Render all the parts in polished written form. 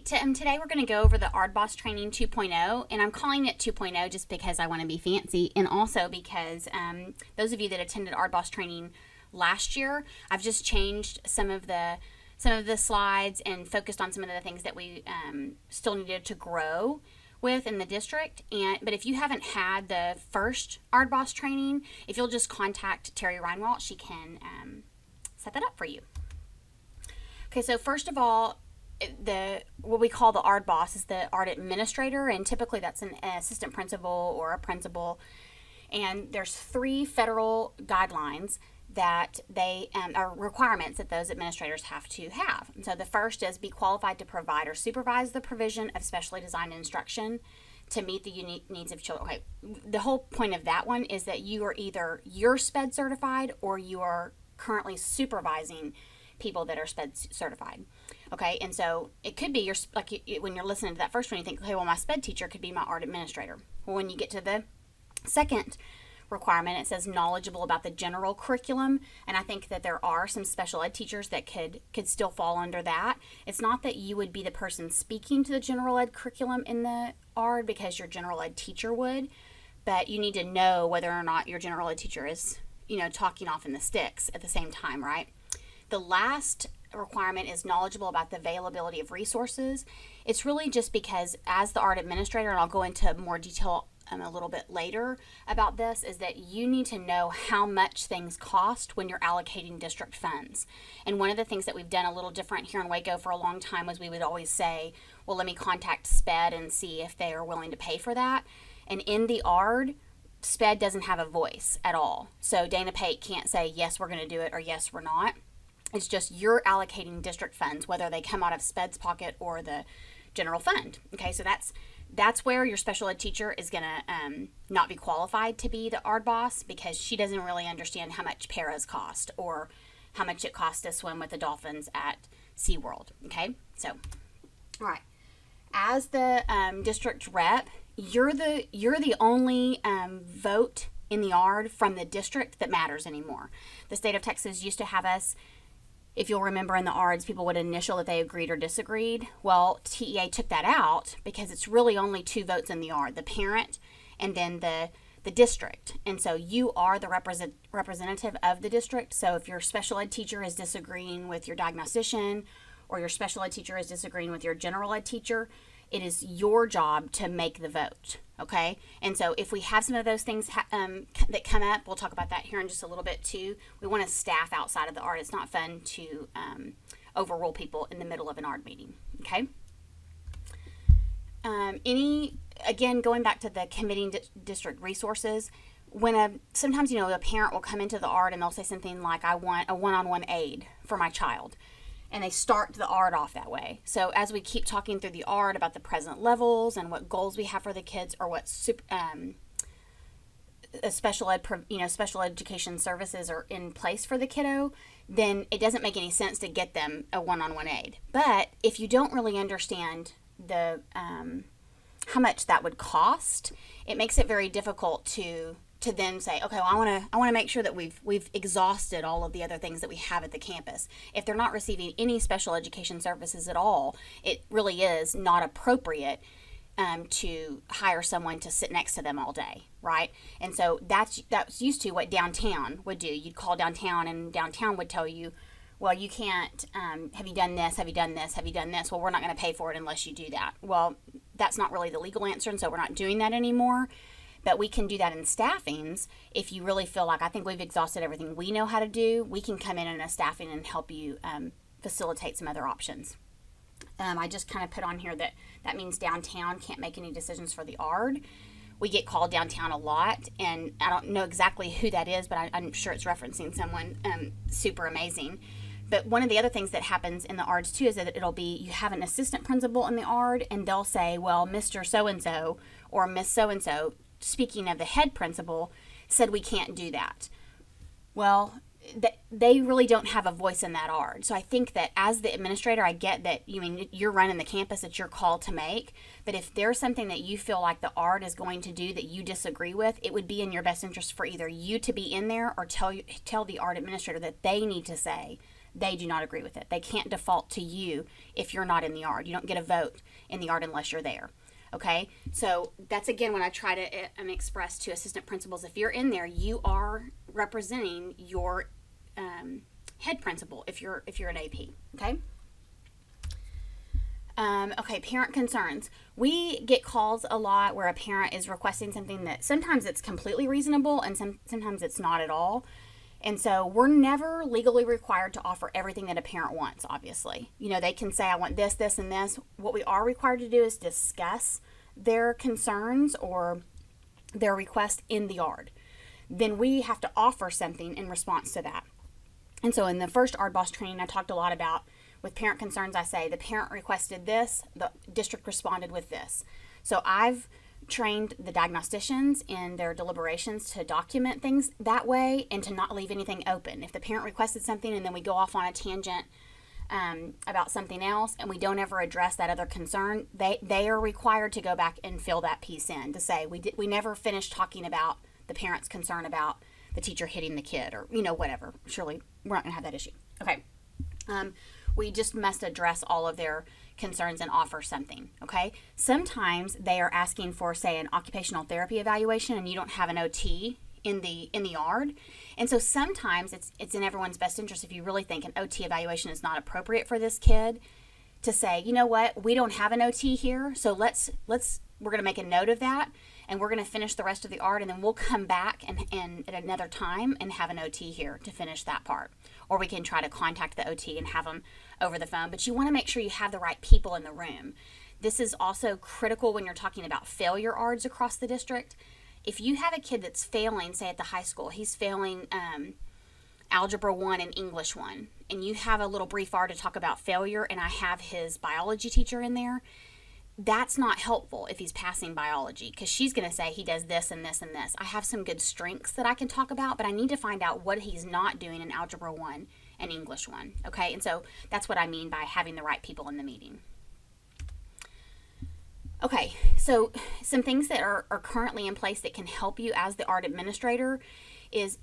Today we're going to go over the ARD Boss Training 2.0, and I'm calling it 2.0 just because I want to be fancy, and also because those of you that attended ARD Boss Training last year, I've just changed some of the slides and focused on some of the things that we still needed to grow with in the district. But if you haven't had the first ARD Boss Training, if you'll just contact Terry Reinwald, she can set that up for you. Okay, so first of all, what we call the ARD Boss is the ARD administrator, and typically that's an assistant principal or a principal. And there's 3 federal guidelines that they are requirements that those administrators have to have. And so the first is be qualified to provide or supervise the provision of specially designed instruction to meet the unique needs of children. Okay, the whole point of that one is that you're SPED certified or you are currently supervising people that are SPED certified. Okay, and so it could be when you're listening to that first one, you think, okay, well, my SPED teacher could be my ARD administrator. Well, when you get to the second requirement, it says knowledgeable about the general curriculum, and I think that there are some special ed teachers that could still fall under that. It's not that you would be the person speaking to the general ed curriculum in the ARD because your general ed teacher would, but you need to know whether or not your general ed teacher is, talking off in the sticks at the same time, right? The last requirement is knowledgeable about the availability of resources. It's really just because as the ARD administrator, and I'll go into more detail a little bit later about this, is that you need to know how much things cost when you're allocating district funds. And one of the things that we've done a little different here in Waco for a long time was we would always say, well, let me contact SPED and see if they are willing to pay for that. And in the ARD, SPED doesn't have a voice at all. So Dana Pate can't say, yes, we're going to do it, or yes, we're not. It's just you're allocating district funds, whether they come out of SPED's pocket or the general fund. Okay, so that's where your special ed teacher is going to not be qualified to be the ARD boss, because she doesn't really understand how much paras cost or how much it costs to swim with the dolphins at SeaWorld. Okay, so all right, as the district rep, you're the only vote in the ARD from the district that matters anymore. The state of Texas used to have us, if you'll remember in the ARDs, people would initial that they agreed or disagreed. Well, TEA took that out because it's really only 2 votes in the ARD, the parent and then the district. And so you are the representative of the district. So if your special ed teacher is disagreeing with your diagnostician or your special ed teacher is disagreeing with your general ed teacher, it is your job to make the vote, okay? And so if we have some of those things that come up, we'll talk about that here in just a little bit too. We want to staff outside of the ARD. It's not fun to overrule people in the middle of an ARD meeting, okay? Again, going back to the committing district resources, when sometimes, a parent will come into the ARD and they'll say something like, I want a one-on-one aid for my child. And they start the ARD off that way. So as we keep talking through the ARD about the present levels and what goals we have for the kids, or what special education services are in place for the kiddo, then it doesn't make any sense to get them a one-on-one aid. But if you don't really understand the how much that would cost, it makes it very difficult to then say, okay, well, I want to make sure that we've exhausted all of the other things that we have at the campus. If they're not receiving any special education services at all, it really is not appropriate to hire someone to sit next to them all day, right? And so that's used to what downtown would do. You'd call downtown, and downtown would tell you, well, you can't, have you done this, have you done this, have you done this? Well, we're not going to pay for it unless you do that. Well, that's not really the legal answer, and so we're not doing that anymore. But we can do that in staffings. If you really feel like, I think we've exhausted everything we know how to do, we can come in a staffing and help you facilitate some other options. I just kind of put on here that means downtown can't make any decisions for the ARD. We get called downtown a lot, and I don't know exactly who that is, but I'm sure it's referencing someone super amazing. But one of the other things that happens in the ARDs too is that it'll be, you have an assistant principal in the ARD, and they'll say, well, Mr. So-and-so or Miss So-and-so, speaking of the head principal, said we can't do that. Well, they really don't have a voice in that ARD. So I think that as the administrator, I get that you're running the campus, it's your call to make. But if there's something that you feel like the ARD is going to do that you disagree with, it would be in your best interest for either you to be in there or tell the ARD administrator that they need to say They do not agree with it. They can't default to you if you're not in the ARD. You don't get a vote in the ARD unless you're there. Okay, so that's again when I try to express to assistant principals, if you're in there, you are representing your head principal if you're an AP. Okay. Okay, parent concerns. We get calls a lot where a parent is requesting something that sometimes it's completely reasonable and sometimes it's not at all. And so we're never legally required to offer everything that a parent wants, obviously. You know, they can say, I want this, this, and this. What we are required to do is discuss their concerns or their request in the ARD. Then we have to offer something in response to that. And so in the first ARD Boss training, I talked a lot about with parent concerns, I say the parent requested this, the district responded with this. So I've trained the diagnosticians in their deliberations to document things that way and to not leave anything open. If the parent requested something and then we go off on a tangent about something else and we don't ever address that other concern, they are required to go back and fill that piece in to say we never finished talking about the parent's concern about the teacher hitting the kid or, you know, whatever. Surely we're not going to have that issue. Okay. We just must address all of their concerns and offer something, okay? Sometimes they are asking for, say, an occupational therapy evaluation and you don't have an OT in the ARD. And so sometimes it's in everyone's best interest, if you really think an OT evaluation is not appropriate for this kid, to say, you know what, we don't have an OT here, so we're going to make a note of that and we're going to finish the rest of the ARD and then we'll come back and at another time and have an OT here to finish that part. Or we can try to contact the OT and have them over the phone. But you want to make sure you have the right people in the room. This is also critical when you're talking about failure ARDs across the district. If you have a kid that's failing, say at the high school, he's failing Algebra 1 and English 1, and you have a little brief ARD to talk about failure, and I have his biology teacher in there, that's not helpful if he's passing biology, because she's going to say he does this and this and this. I have some good strengths that I can talk about, but I need to find out what he's not doing in Algebra 1 and English 1, okay? And so that's what I mean by having the right people in the meeting. Okay, so some things that are currently in place that can help you as the ARD administrator is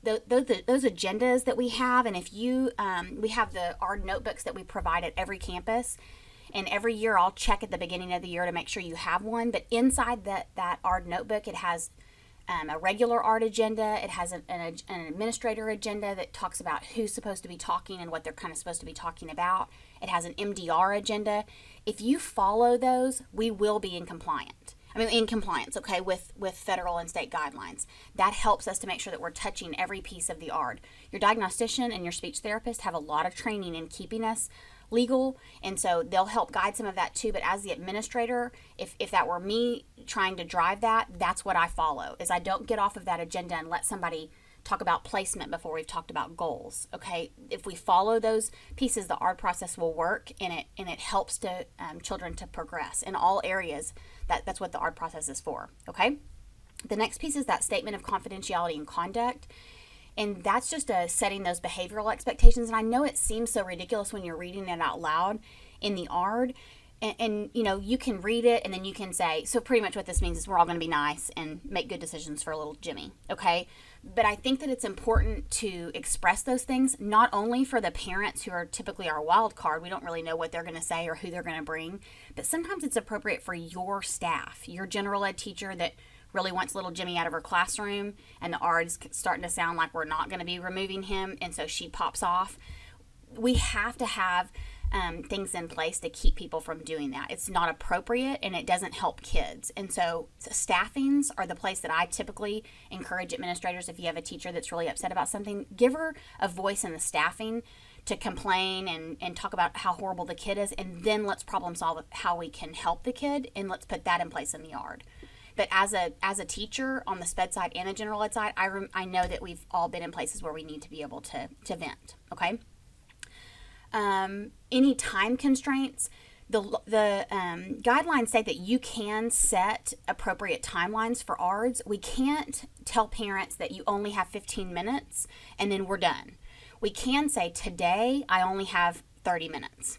those agendas that we have. And if you, we have the ARD notebooks that we provide at every campus. And every year I'll check at the beginning of the year to make sure you have one. But inside that ARD notebook, it has a regular ARD agenda. It has an administrator agenda that talks about who's supposed to be talking and what they're kind of supposed to be talking about. It has an MDR agenda. If you follow those, we will be in compliance, okay, with federal and state guidelines. That helps us to make sure that we're touching every piece of the ARD. Your diagnostician and your speech therapist have a lot of training in keeping us legal, and so they'll help guide some of that too. But as the administrator, if that were me trying to drive that, that's what I follow, is I don't get off of that agenda and let somebody talk about placement before we've talked about goals. Okay, if we follow those pieces, the ARD process will work, and it helps to children to progress in all areas. That's what the ARD process is for. Okay, the next piece is that statement of confidentiality and conduct. And that's just setting those behavioral expectations. And I know it seems so ridiculous when you're reading it out loud in the ARD. And you know, you can read it and then you can say, so pretty much what this means is we're all going to be nice and make good decisions for little Jimmy. Okay. But I think that it's important to express those things, not only for the parents who are typically our wild card. We don't really know what they're going to say or who they're going to bring. But sometimes it's appropriate for your staff, your general ed teacher that really wants little Jimmy out of her classroom, and the ARD's starting to sound like we're not going to be removing him, and so she pops off. We have to have things in place to keep people from doing that. It's not appropriate, and it doesn't help kids. And so staffings are the place that I typically encourage administrators. If you have a teacher that's really upset about something, give her a voice in the staffing to complain and talk about how horrible the kid is, and then let's problem solve how we can help the kid, and let's put that in place in the ARD. But as a teacher on the SPED side and the general ed side, I know that we've all been in places where we need to be able to vent, okay? Any time constraints, the guidelines say that you can set appropriate timelines for ARDs. We can't tell parents that you only have 15 minutes and then we're done. We can say, today I only have 30 minutes.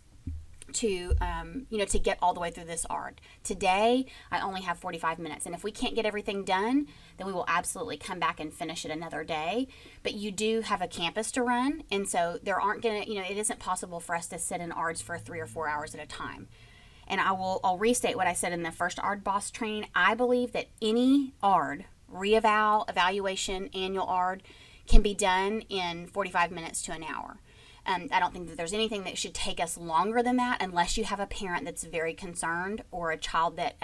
to to get all the way through this ARD. Today I only have 45 minutes, and if we can't get everything done, then we will absolutely come back and finish it another day. But you do have a campus to run, and so there aren't gonna it isn't possible for us to sit in ARDs for 3 or 4 hours at a time. And I'll restate what I said in the first ARD Boss training. I believe that any ARD, evaluation, annual ARD, can be done in 45 minutes to an hour. I don't think that there's anything that should take us longer than that, unless you have a parent that's very concerned, or a child that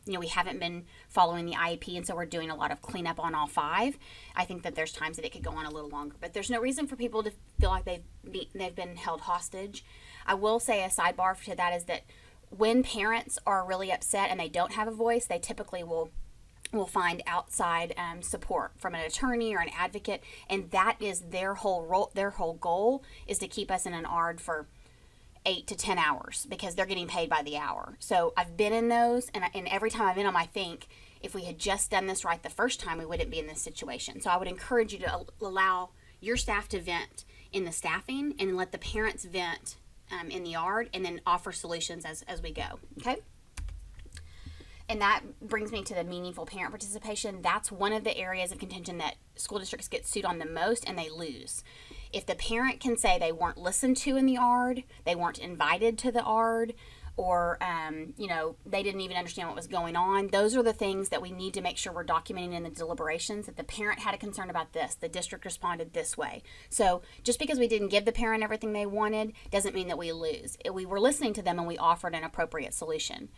we haven't been following the IEP, and so we're doing a lot of cleanup on all 5. I think that there's times that it could go on a little longer, but there's no reason for people to feel like they've been held hostage. I will say a sidebar to that is that when parents are really upset and they don't have a voice, they typically will find outside support from an attorney or an advocate, and that is their whole goal is to keep us in an ARD for 8 to 10 hours, because they're getting paid by the hour. So I've been in those, and every time I've been in them, I think if we had just done this right the first time, we wouldn't be in this situation. So I would encourage you to allow your staff to vent in the staffing, and let the parents vent in the ARD, and then offer solutions as we go. Okay. And that brings me to the meaningful parent participation. That's one of the areas of contention that school districts get sued on the most, and they lose. If the parent can say they weren't listened to in the ARD, they weren't invited to the ARD, or they didn't even understand what was going on, those are the things that we need to make sure we're documenting in the deliberations, that the parent had a concern about this, the district responded this way. So just because we didn't give the parent everything they wanted doesn't mean that we lose. We were listening to them, and we offered an appropriate solution.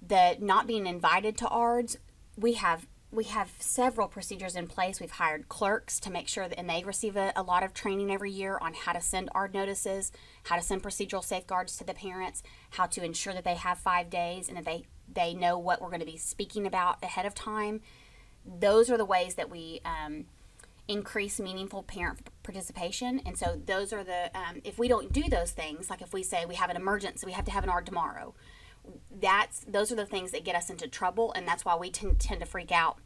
The not being invited to ARDs, we have several procedures in place. We've hired clerks to make sure that, and they receive a lot of training every year on how to send ARD notices, how to send procedural safeguards to the parents, how to ensure that they have 5 days, and that they know what we're going to be speaking about ahead of time. Those are the ways that we increase meaningful parent participation. And so those are the, if we don't do those things, like if we say we have an emergency, we have to have an ARD tomorrow, those are the things that get us into trouble, and that's why we tend to freak out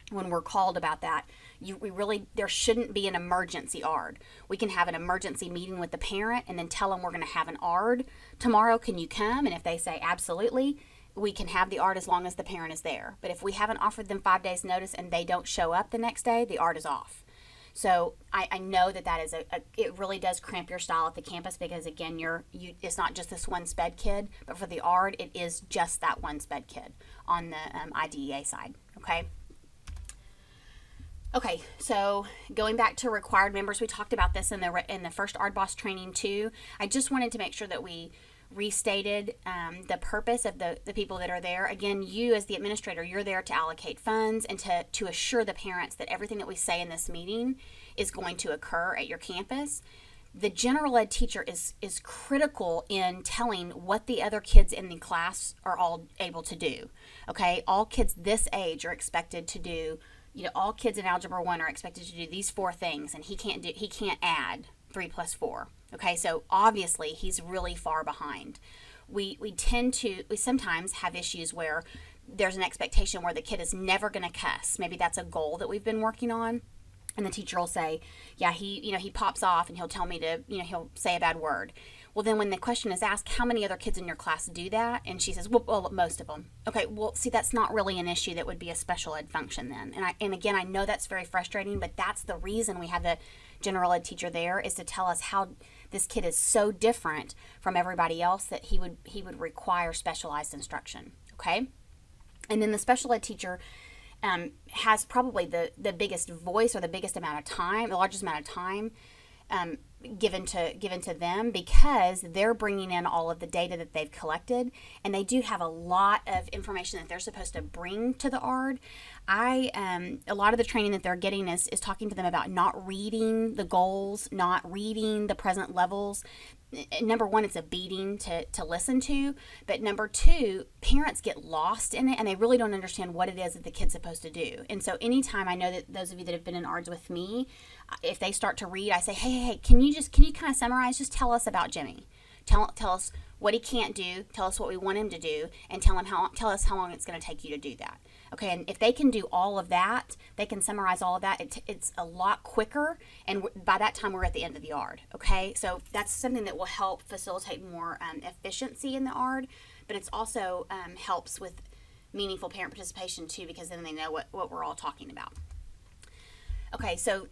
when we're called about that. There shouldn't be an emergency ARD. We can have an emergency meeting with the parent and then tell them we're going to have an ARD tomorrow. Can you come? And if they say absolutely, we can have the ARD as long as the parent is there. But if we haven't offered them 5 days notice and they don't show up the next day, the ARD is off. So I know that is it really does cramp your style at the campus, because again, it's not just this one SPED kid, but for the ARD, it is just that one SPED kid on the IDEA side. Okay, so going back to required members, we talked about this in the first ARD Boss training too. I just wanted to make sure that we restated the purpose of the people that are there. Again, you as the administrator, you're there to allocate funds and to assure the parents that everything that we say in this meeting is going to occur at your campus. The general ed teacher is critical in telling what the other kids in the class are all able to do. Okay, all kids this age are expected to do, all kids in Algebra 1 are expected to do these 4 things, and he can't add 3 plus 4. Okay, so obviously he's really far behind. We sometimes have issues where there's an expectation where the kid is never going to cuss. Maybe that's a goal that we've been working on. And the teacher will say, yeah, he pops off and he'll tell me to, he'll say a bad word. Well, then when the question is asked, how many other kids in your class do that? And she says, well, most of them. Okay, well, see, that's not really an issue that would be a special ed function then. And again, I know that's very frustrating, but that's the reason we have the general ed teacher there, is to tell us how this kid is so different from everybody else that he would require specialized instruction. Okay? And then the special ed teacher has probably the biggest voice, or the biggest amount of time, the largest amount of time given to them, because they're bringing in all of the data that they've collected, and they do have a lot of information that they're supposed to bring to the ARD. A lot of the training that they're getting is talking to them about not reading the goals, not reading the present levels. Number one, it's a beating to listen to, but number two, parents get lost in it and they really don't understand what it is that the kid's supposed to do. And so anytime, I know that those of you that have been in ARDs with me, if they start to read, I say, hey, can you kind of summarize? Just tell us about Jimmy. Tell us what he can't do, tell us what we want him to do, and tell us how long it's going to take you to do that. Okay, and if they can do all of that, they can summarize all of that, it's a lot quicker, and by that time we're at the end of the ARD. Okay, so that's something that will help facilitate more efficiency in the ARD, but it's also helps with meaningful parent participation too, because then they know what we're all talking about. Okay, so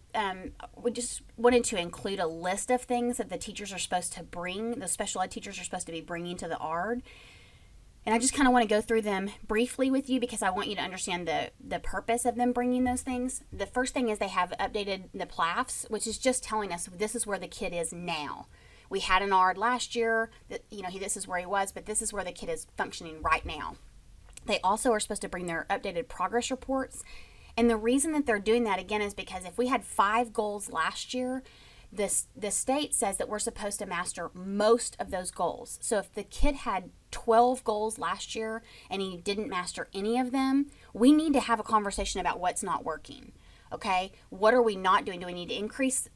we just wanted to include a list of things that the teachers are supposed to bring, the special ed teachers are supposed to be bringing to the ARD. And I just kind of want to go through them briefly with you because I want you to understand the purpose of them bringing those things. The first thing is they have updated the PLAFs, which is just telling us this is where the kid is now. We had an ARD last year, that this is where he was, but this is where the kid is functioning right now. They also are supposed to bring their updated progress reports. And the reason that they're doing that, again, is because if we had 5 goals last year, the state says that we're supposed to master most of those goals. So if the kid had 12 goals last year and he didn't master any of them, we need to have a conversation about what's not working. Okay, what are we not doing? Do we need to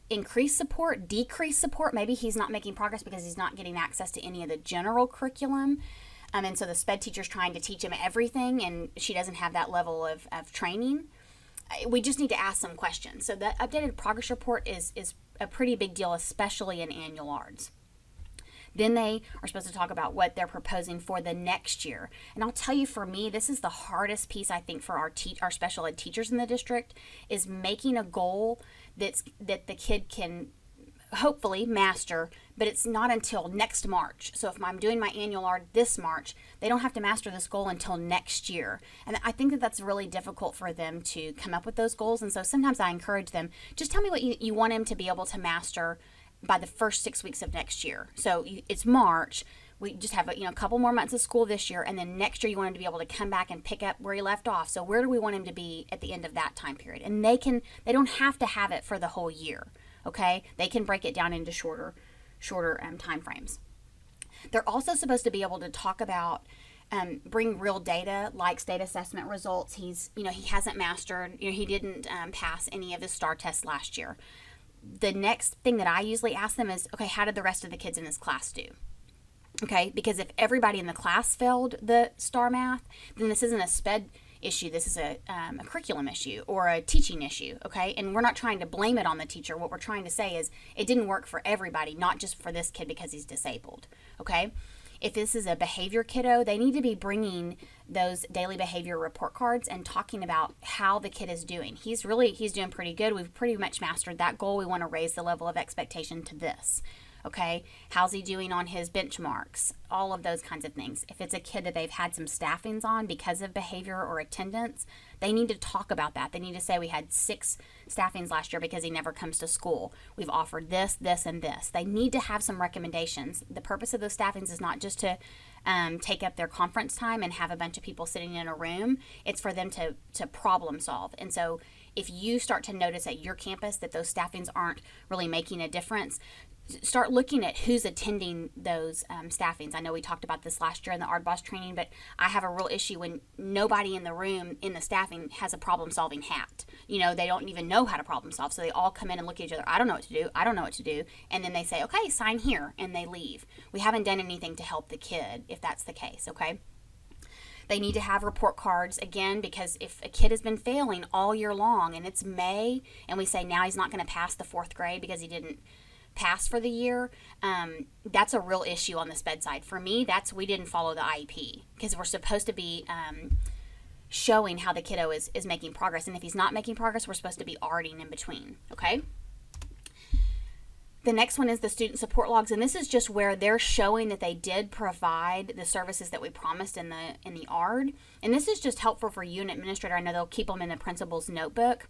increase support, decrease support? Maybe he's not making progress because he's not getting access to any of the general curriculum. And so the SPED teacher's trying to teach him everything and she doesn't have that level of training. We just need to ask some questions. So the updated progress report is a pretty big deal, especially in annual ARDs. Then they are supposed to talk about what they're proposing for the next year. And I'll tell you, for me, this is the hardest piece, I think, for our special ed teachers in the district, is making a goal that the kid can hopefully master, but it's not until next March. So if I'm doing my annual ARD this March, they don't have to master this goal until next year. And I think that that's really difficult for them to come up with those goals. And so sometimes I encourage them, just tell me what you want him to be able to master by the first 6 weeks of next year. So it's March. We just have a couple more months of school this year, and then next year you want him to be able to come back and pick up where he left off. So where do we want him to be at the end of that time period? And they don't have to have it for the whole year. Okay, they can break it down into shorter time frames. They're also supposed to be able to talk about bring real data like state assessment results. He hasn't mastered. He didn't pass any of his STAR tests last year. The next thing that I usually ask them is, okay, how did the rest of the kids in his class do? Okay, because if everybody in the class failed the STAR math, then this isn't a SPED issue. This is a curriculum issue or a teaching issue, okay? And we're not trying to blame it on the teacher. What we're trying to say is it didn't work for everybody, not just for this kid because he's disabled, okay? If this is a behavior kiddo, they need to be bringing those daily behavior report cards and talking about how the kid is doing. He's doing pretty good. We've pretty much mastered that goal. We want to raise the level of expectation to this. Okay, how's he doing on his benchmarks? All of those kinds of things. If it's a kid that they've had some staffings on because of behavior or attendance, they need to talk about that. They need to say we had 6 staffings last year because he never comes to school. We've offered this, this, and this. They need to have some recommendations. The purpose of those staffings is not just to take up their conference time and have a bunch of people sitting in a room. It's for them to problem solve. And so if you start to notice at your campus that those staffings aren't really making a difference, start looking at who's attending those staffings. I know we talked about this last year in the ARD Boss training, but I have a real issue when nobody in the room in the staffing has a problem-solving hat. They don't even know how to problem solve, so they all come in and look at each other. I don't know what to do. I don't know what to do. And then they say, okay, sign here, and they leave. We haven't done anything to help the kid if that's the case, okay? They need to have report cards, again, because if a kid has been failing all year long and it's May and we say now he's not going to pass the 4th grade because he didn't pass for the year, that's a real issue on the SPED side. For me, we didn't follow the IEP because we're supposed to be showing how the kiddo is making progress. And if he's not making progress, we're supposed to be ARDing in between, okay? The next one is the student support logs, and this is just where they're showing that they did provide the services that we promised in the ARD. And this is just helpful for you, an administrator. I know they'll keep them in the principal's notebook.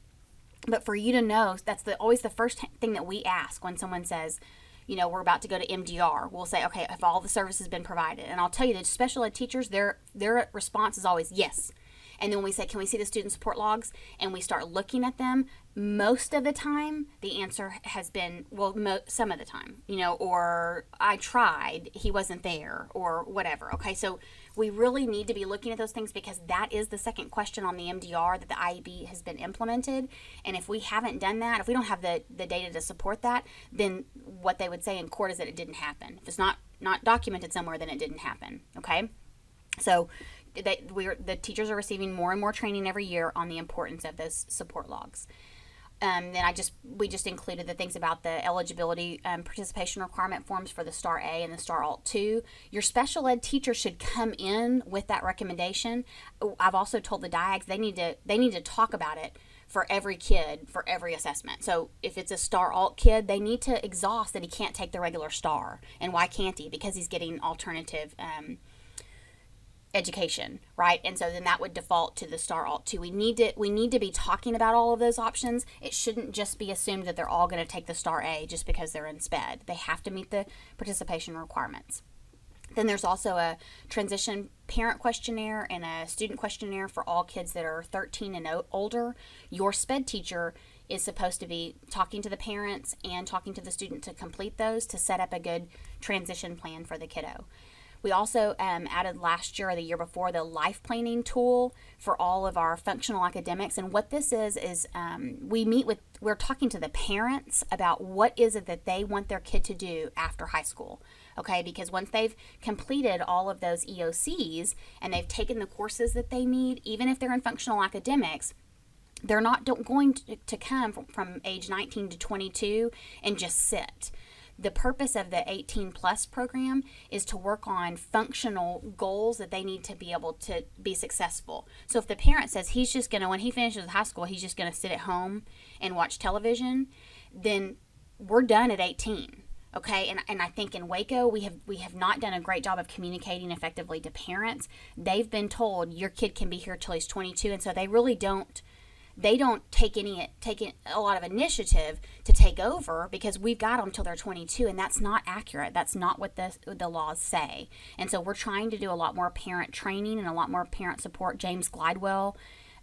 But for you to know, that's always the first thing that we ask when someone says, we're about to go to MDR. We'll say, okay, have all the services been provided? And I'll tell you, the special ed teachers, their response is always yes. And then when we say, can we see the student support logs? And we start looking at them, most of the time the answer has been, well, some of the time, or I tried, he wasn't there, or whatever. Okay, so we really need to be looking at those things, because that is the second question on the MDR, that the IEP has been implemented. And if we haven't done that, if we don't have the data to support that, then what they would say in court is that it didn't happen. If it's not documented somewhere, then it didn't happen. Okay, so the teachers are receiving more and more training every year on the importance of those support logs. Then we just included the things about the eligibility participation requirement forms for the STAR A and the STAR Alt 2. Your special ed teacher should come in with that recommendation. I've also told the DIAGs they need to talk about it for every kid for every assessment. So if it's a STAR Alt kid, they need to exhaust that he can't take the regular STAR. And why can't he? Because he's getting alternative education, right? And so then that would default to the STAR Alt 2. We need to be talking about all of those options. It shouldn't just be assumed that they're all going to take the STAR A just because they're in SPED. They have to meet the participation requirements. Then there's also a transition parent questionnaire and a student questionnaire for all kids that are 13 and older. Your SPED teacher is supposed to be talking to the parents and talking to the student to complete those, to set up a good transition plan for the kiddo. We also added last year or the year before the life planning tool for all of our functional academics. And what this is we're talking to the parents about what is it that they want their kid to do after high school. Okay, because once they've completed all of those EOCs and they've taken the courses that they need, even if they're in functional academics, they're not going to come from age 19 to 22 and just sit. The purpose of the 18 plus program is to work on functional goals that they need to be able to be successful. So if the parent says he's just going to, when he finishes high school, he's just going to sit at home and watch television, then we're done at 18. Okay, and I think in Waco we have not done a great job of communicating effectively to parents. They've been told your kid can be here till he's 22, and so they really don't take a lot of initiative to take over, because we've got them till they're 22, and that's not accurate. That's not what the laws say. And so we're trying to do a lot more parent training and a lot more parent support. James Glidewell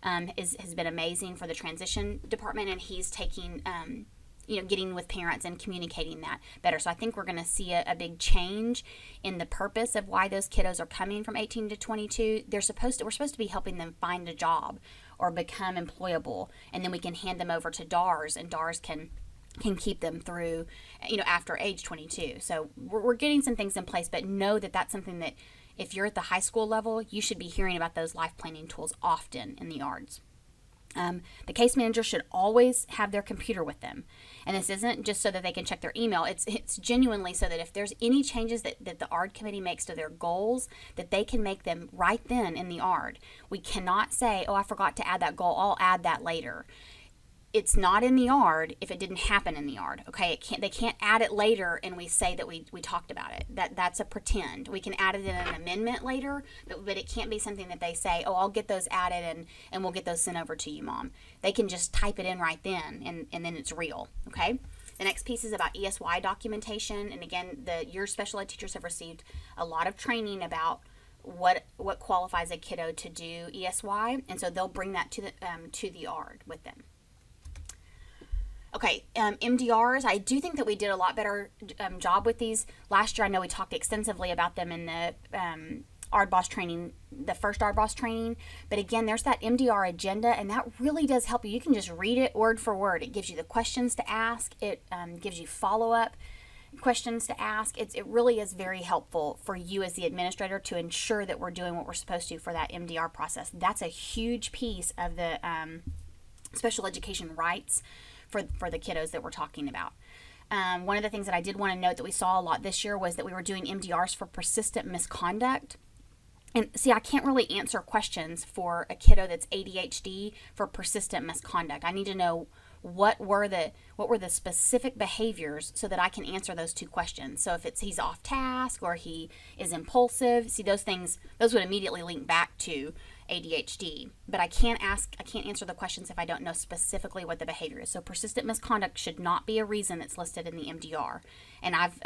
has been amazing for the transition department, and he's taking getting with parents and communicating that better. So I think we're going to see a big change in the purpose of why those kiddos are coming from 18 to 22. We're supposed to be helping them find a job or become employable, and then we can hand them over to DARS, and DARS can keep them through, after age 22. So we're getting some things in place, but know that that's something that if you're at the high school level, you should be hearing about those life planning tools often in the ARDs. The case manager should always have their computer with them. And this isn't just so that they can check their email. It's genuinely so that if there's any changes that the ARD committee makes to their goals, that they can make them right then in the ARD. We cannot say, oh, I forgot to add that goal, I'll add that later. It's not in the ARD if it didn't happen in the ARD. Okay, they can't add it later and we say that we talked about it. That's a pretend. We can add it in an amendment later, but it can't be something that they say, oh, I'll get those added and we'll get those sent over to you, Mom. They can just type it in right then, and then it's real. Okay. The next piece is about ESY documentation, and again, your special ed teachers have received a lot of training about what qualifies a kiddo to do ESY, and so they'll bring that to the ARD with them. Okay, MDRs, I do think that we did a lot better job with these last year. I know we talked extensively about them in the ARD Boss training, the first ARD Boss training. But again, there's that MDR agenda, and that really does help you. You can just read it word for word. It gives you the questions to ask. It gives you follow-up questions to ask. It really is very helpful for you as the administrator to ensure that we're doing what we're supposed to for that MDR process. That's a huge piece of the special education rights for the kiddos that we're talking about. One of the things that I did want to note that we saw a lot this year was that we were doing MDRs for persistent misconduct. And see, I can't really answer questions for a kiddo that's ADHD for persistent misconduct. I need to know what were the specific behaviors so that I can answer those two questions. So if he's off task or he is impulsive, see, those would immediately link back to ADHD. But I can't answer the questions if I don't know specifically what the behavior is. So persistent misconduct should not be a reason that's listed in the MDR. And I've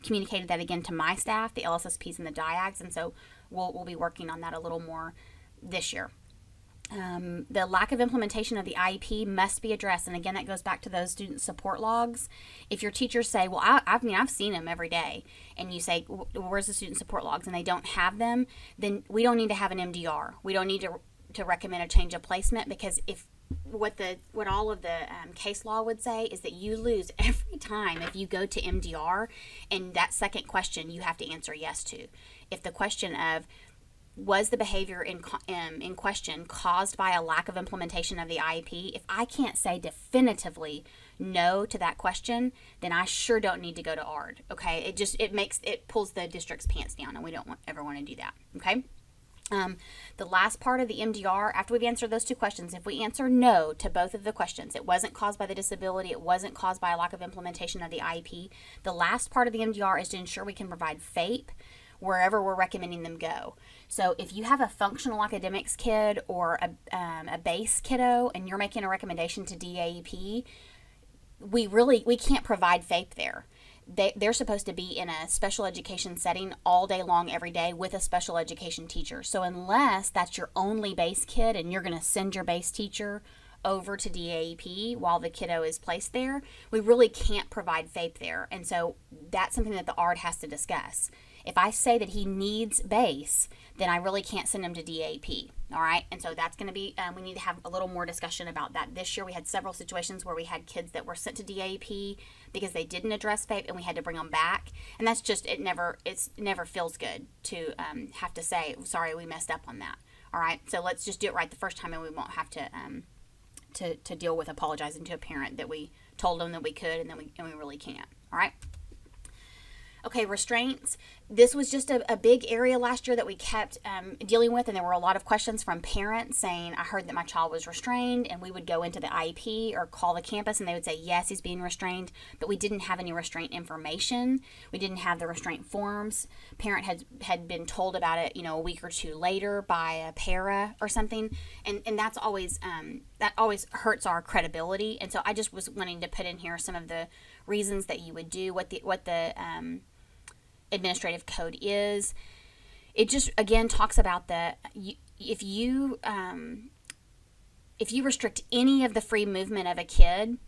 communicated that again to my staff, the LSSPs and the DIAGs, and so we'll be working on that a little more this year. The lack of implementation of the IEP must be addressed. And again, that goes back to those student support logs. If your teachers say, well, I've seen them every day, and you say, where's the student support logs, and they don't have them, then we don't need to have an MDR. We don't need to recommend a change of placement, because what all of the case law would say is that you lose every time if you go to MDR, and that second question you have to answer yes to. If the question of, was the behavior in question caused by a lack of implementation of the IEP? If I can't say definitively no to that question, then I sure don't need to go to ARD. Okay, it pulls the district's pants down, and we don't ever want to do that. Okay. The last part of the MDR, after we've answered those two questions, if we answer no to both of the questions, it wasn't caused by the disability, it wasn't caused by a lack of implementation of the IEP, the last part of the MDR is to ensure we can provide FAPE wherever we're recommending them go. So if you have a functional academics kid or a base kiddo and you're making a recommendation to DAEP, we can't provide FAPE there. They're supposed to be in a special education setting all day long, every day, with a special education teacher. So unless that's your only base kid and you're going to send your base teacher over to DAEP while the kiddo is placed there, we really can't provide FAPE there. And so that's something that the ARD has to discuss. If I say that he needs base, then I really can't send him to DAP. All right. And so that's going to be, we need to have a little more discussion about that. This year we had several situations where we had kids that were sent to DAP because they didn't address FAPE, and we had to bring them back. And that's just, it never feels good to have to say, sorry, we messed up on that. All right. So let's just do it right the first time, and we won't have to deal with apologizing to a parent that we told them that we could and we really can't. All right. Okay, restraints. This was just a big area last year that we kept dealing with, and there were a lot of questions from parents saying, I heard that my child was restrained, and we would go into the IEP or call the campus, and they would say, yes, he's being restrained, but we didn't have any restraint information. We didn't have the restraint forms. Parent had been told about it, a week or two later by a para or something, and that's always that always hurts our credibility. And so I just was wanting to put in here some of the reasons that you would do, what the administrative code is. It just again talks about if you restrict any of the free movement of a kid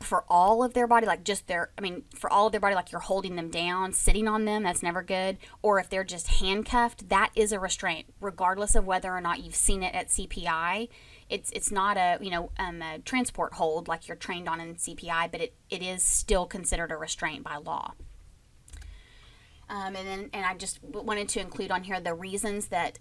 for all of their body, for all of their body, like you're holding them down, sitting on them, that's never good. Or if they're just handcuffed, that is a restraint, regardless of whether or not you've seen it at CPI. It's not a transport hold like you're trained on in CPI, but it is still considered a restraint by law. And I just wanted to include on here the reasons that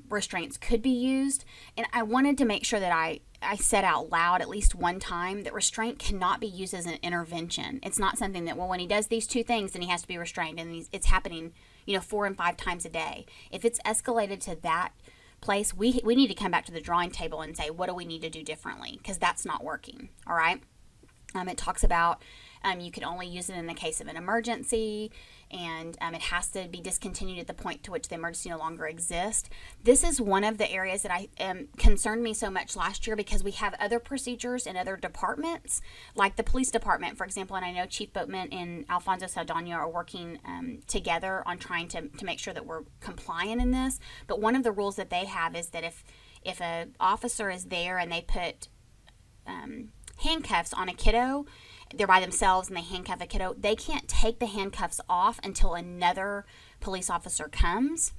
restraints could be used. And I wanted to make sure that I said out loud at least one time that restraint cannot be used as an intervention. It's not something that, well, when he does these two things, then he has to be restrained. And it's happening, 4 and 5 times a day. If it's escalated to that place, we need to come back to the drawing table and say, what do we need to do differently? Because that's not working. All right. It talks about you can only use it in the case of an emergency, and it has to be discontinued at the point to which the emergency no longer exists. This is one of the areas that concerned me so much last year, because we have other procedures in other departments, like the police department, for example, and I know Chief Boatman and Alfonso Saldana are working together on trying to make sure that we're compliant in this. But one of the rules that they have is that if an officer is there and they put handcuffs on a kiddo, they're by themselves and they handcuff a kiddo, they can't take the handcuffs off until another police officer comes.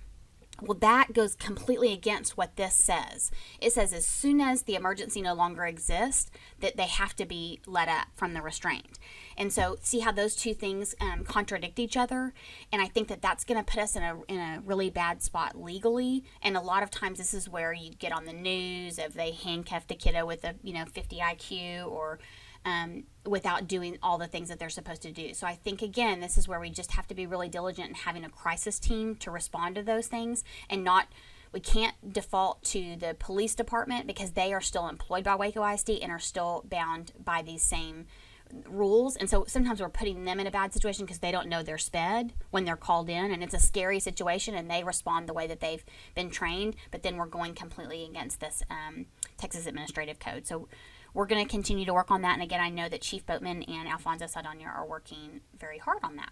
Well, that goes completely against what this says. It says as soon as the emergency no longer exists, that they have to be let up from the restraint. And so see how those two things contradict each other? And I think that that's going to put us in a really bad spot legally. And a lot of times this is where you get on the news of they handcuffed a kiddo with a 50 IQ or without doing all the things that they're supposed to do. So I think, again, this is where we just have to be really diligent in having a crisis team to respond to those things, and we can't default to the police department, because they are still employed by Waco ISD and are still bound by these same rules. And so sometimes we're putting them in a bad situation because they don't know their SPED when they're called in, and it's a scary situation and they respond the way that they've been trained, but then we're going completely against this Texas Administrative Code. So we're going to continue to work on that. And again, I know that Chief Boatman and Alfonso Saldana are working very hard on that.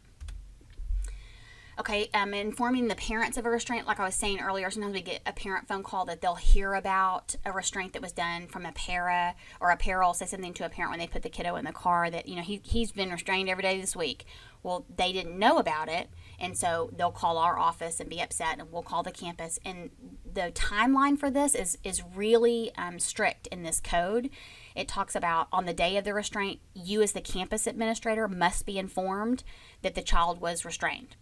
Okay, informing the parents of a restraint, like I was saying earlier, sometimes we get a parent phone call that they'll hear about a restraint that was done from a para, or a para will say something to a parent when they put the kiddo in the car that, he's been restrained every day this week. Well, they didn't know about it, and so they'll call our office and be upset, and we'll call the campus. And the timeline for this is really strict in this code. It talks about on the day of the restraint, you as the campus administrator must be informed that the child was restrained.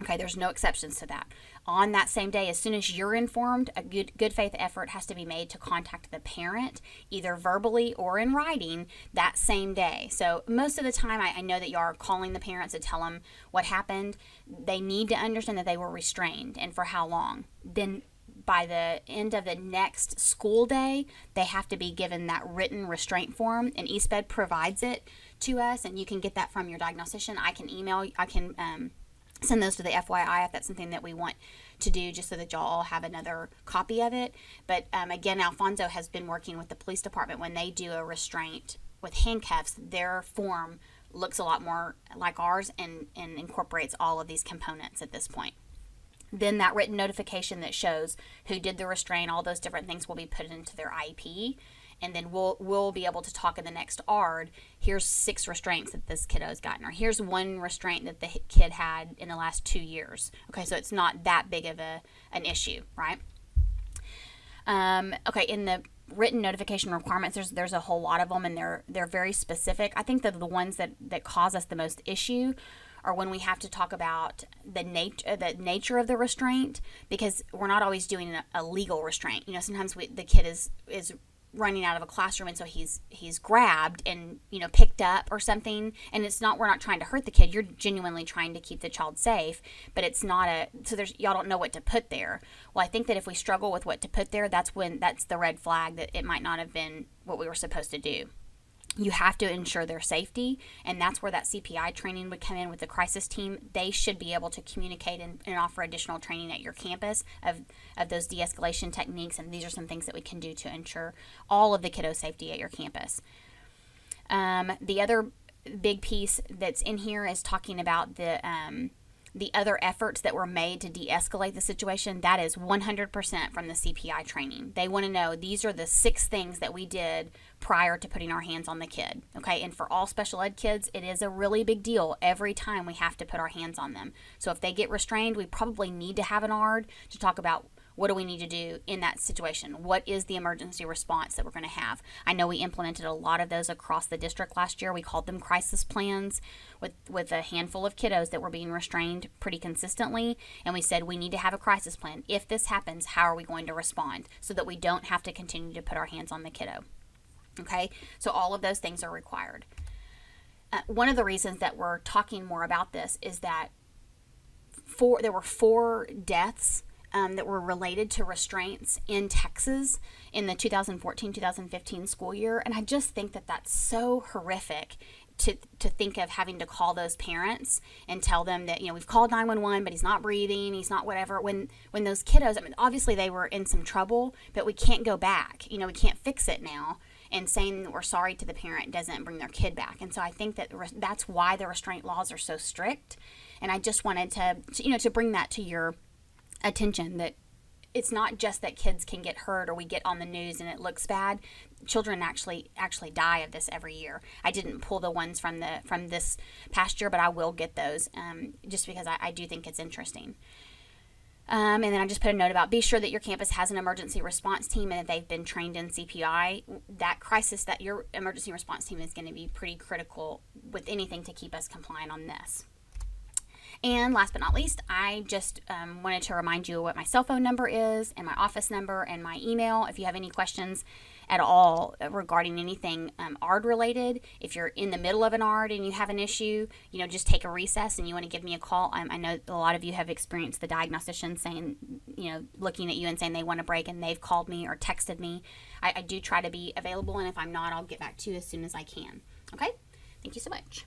Okay, there's no exceptions to that. On that same day, as soon as you're informed, a good faith effort has to be made to contact the parent, either verbally or in writing, that same day. So most of the time, I know that you are calling the parents to tell them what happened. They need to understand that they were restrained and for how long. Then by the end of the next school day, they have to be given that written restraint form, and EastBed provides it to us, and you can get that from your diagnostician. I can send those to the FYI if that's something that we want to do, just so that y'all all have another copy of it. But again, Alfonso has been working with the police department. When they do a restraint with handcuffs, their form looks a lot more like ours and incorporates all of these components at this point. Then that written notification that shows who did the restraint, all those different things will be put into their IEP. And then we'll be able to talk in the next ARD, here's 6 restraints that this kiddo's gotten, or here's 1 restraint that the kid had in the last 2 years. Okay, so it's not that big of an issue, right? Okay, in the written notification requirements, there's a whole lot of them, and they're very specific. I think that the ones that cause us the most issue are when we have to talk about the nature of the restraint, because we're not always doing a legal restraint. Sometimes the kid is running out of a classroom, and so he's grabbed and picked up or something, and we're not trying to hurt the kid. You're genuinely trying to keep the child safe, but it's not y'all don't know what to put there. Well, I think that if we struggle with what to put there, that's the red flag that it might not have been what we were supposed to do. You have to ensure their safety, and that's where that CPI training would come in with the crisis team. They should be able to communicate and offer additional training at your campus of those de-escalation techniques, and these are some things that we can do to ensure all of the kiddo safety at your campus. The other big piece that's in here is talking about the other efforts that were made to de-escalate the situation. That is 100% from the CPI training. They want to know these are the 6 things that we did prior to putting our hands on the kid. Okay, and for all special ed kids, it is a really big deal every time we have to put our hands on them. So if they get restrained, we probably need to have an ARD to talk about what do we need to do in that situation? What is the emergency response that we're going to have? I know we implemented a lot of those across the district last year. We called them crisis plans with a handful of kiddos that were being restrained pretty consistently. And we said we need to have a crisis plan. If this happens, how are we going to respond so that we don't have to continue to put our hands on the kiddo? Okay, so all of those things are required. One of the reasons that we're talking more about this is that there were 4 deaths that were related to restraints in Texas in the 2014-2015 school year. And I just think that that's so horrific to think of having to call those parents and tell them that, we've called 911, but he's not breathing, he's not whatever. When those kiddos, obviously they were in some trouble, but we can't go back. We can't fix it now. And saying that we're sorry to the parent doesn't bring their kid back. And so I think that that's why the restraint laws are so strict. And I just wanted to bring that to your attention, that it's not just that kids can get hurt or we get on the news and it looks bad. Children actually die of this every year. I didn't pull the ones from this past year, but I will get those just because I do think it's interesting. And then I just put a note about be sure that your campus has an emergency response team and that they've been trained in CPI. That your emergency response team is going to be pretty critical with anything to keep us compliant on this. And last but not least, I just wanted to remind you what my cell phone number is and my office number and my email. If you have any questions at all regarding anything ARD related, if you're in the middle of an ARD and you have an issue, just take a recess and you want to give me a call. I know a lot of you have experienced the diagnostician saying, looking at you and saying they want a break, and they've called me or texted me. I do try to be available, and if I'm not, I'll get back to you as soon as I can. Okay? Thank you so much.